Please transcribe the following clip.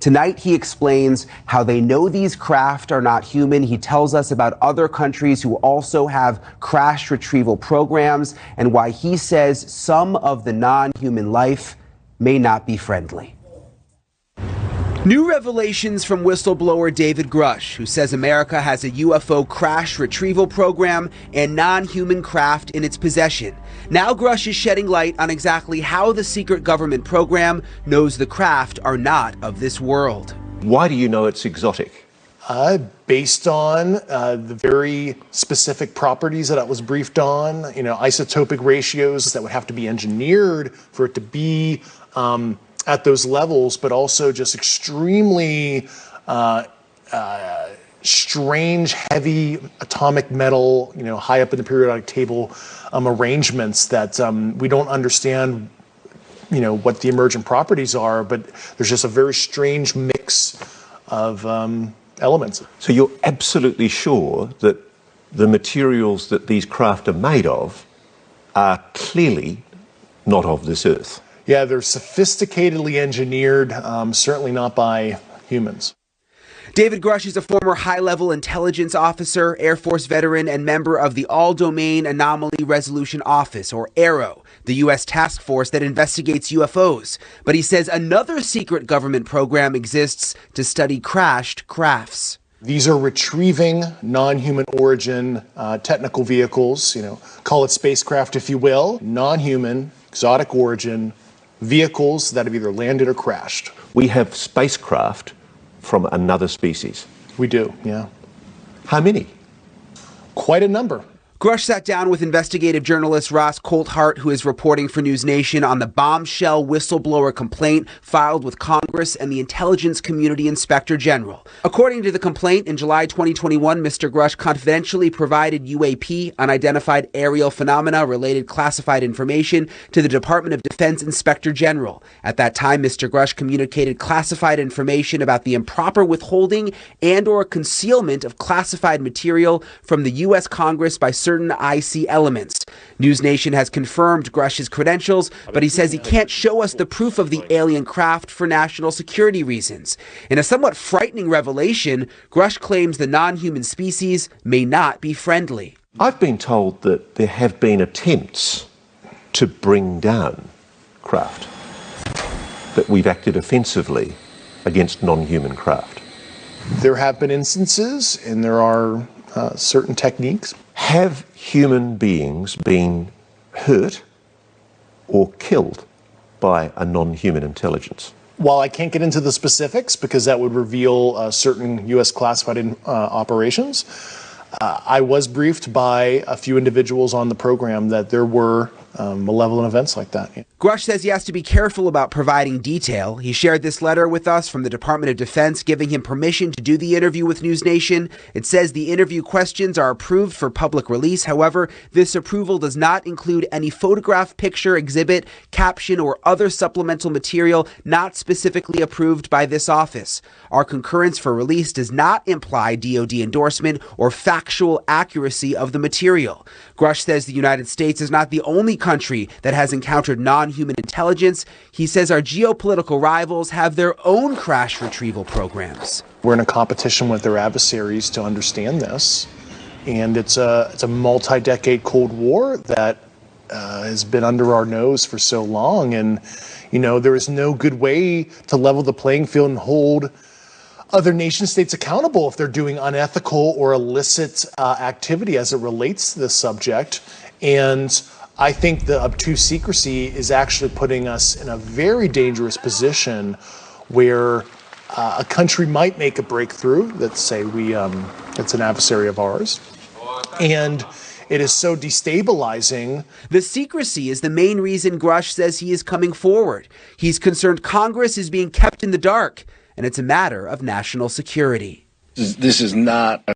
Tonight, he explains how they know these craft are not human. He tells us about other countries who also have crash retrieval programs and why he says some of the non-human life may not be friendly. New revelations from whistleblower David Grusch, who says America has a UFO crash retrieval program and non-human craft in its possession. Now Grusch is shedding light on exactly how the secret government program knows the craft are not of this world. Why do you know it's exotic? Based on the very specific properties that I was briefed on, isotopic ratios that would have to be engineered for it to be at those levels, but also just extremely strange, heavy atomic metal, high up in the periodic table arrangements that we don't understand, what the emergent properties are, but there's just a very strange mix of elements. So you're absolutely sure that the materials that these craft are made of are clearly not of this earth? Yeah, they're sophisticatedly engineered, certainly not by humans. David Grusch is a former high-level intelligence officer, Air Force veteran, and member of the All-Domain Anomaly Resolution Office, or AARO, the U.S. task force that investigates UFOs. But he says another secret government program exists to study crashed crafts. These are retrieving non-human origin technical vehicles, call it spacecraft if you will, non-human, exotic origin vehicles that have either landed or crashed. We have spacecraft from another species. We do, yeah. How many? Quite a number. Grusch sat down with investigative journalist Ross Coulthart, who is reporting for News Nation on the bombshell whistleblower complaint filed with Congress and the Intelligence Community Inspector General. According to the complaint, in July 2021, Mr. Grusch confidentially provided UAP, unidentified aerial phenomena related classified information, to the Department of Defense Inspector General. At that time, Mr. Grusch communicated classified information about the improper withholding and or concealment of classified material from the U.S. Congress by certain IC elements. News Nation has confirmed Grusch's credentials, but he says he can't show us the proof of the alien craft for national security reasons. In a somewhat frightening revelation, Grusch claims the non-human species may not be friendly. I've been told that there have been attempts to bring down craft, that we've acted offensively against non-human craft. There have been instances, and there are certain techniques. Have human beings been hurt or killed by a non-human intelligence? While I can't get into the specifics because that would reveal certain U.S. classified operations, I was briefed by a few individuals on the program that there were malevolent events like that. Grusch says he has to be careful about providing detail. He shared this letter with us from the Department of Defense, giving him permission to do the interview with News Nation. It says the interview questions are approved for public release. However, this approval does not include any photograph, picture, exhibit, caption, or other supplemental material not specifically approved by this office. Our concurrence for release does not imply DoD endorsement or factual accuracy of the material. Grusch says the United States is not the only country that has encountered non-human intelligence. He says our geopolitical rivals have their own crash retrieval programs. We're in a competition with their adversaries to understand this, and it's a multi-decade Cold War that has been under our nose for so long, and there is no good way to level the playing field and hold other nation states accountable if they're doing unethical or illicit activity as it relates to this subject. And I think the obtuse secrecy is actually putting us in a very dangerous position where a country might make a breakthrough. Let's say it's an adversary of ours, and it is so destabilizing. The secrecy is the main reason Grusch says he is coming forward. He's concerned Congress is being kept in the dark, and it's a matter of national security. This is not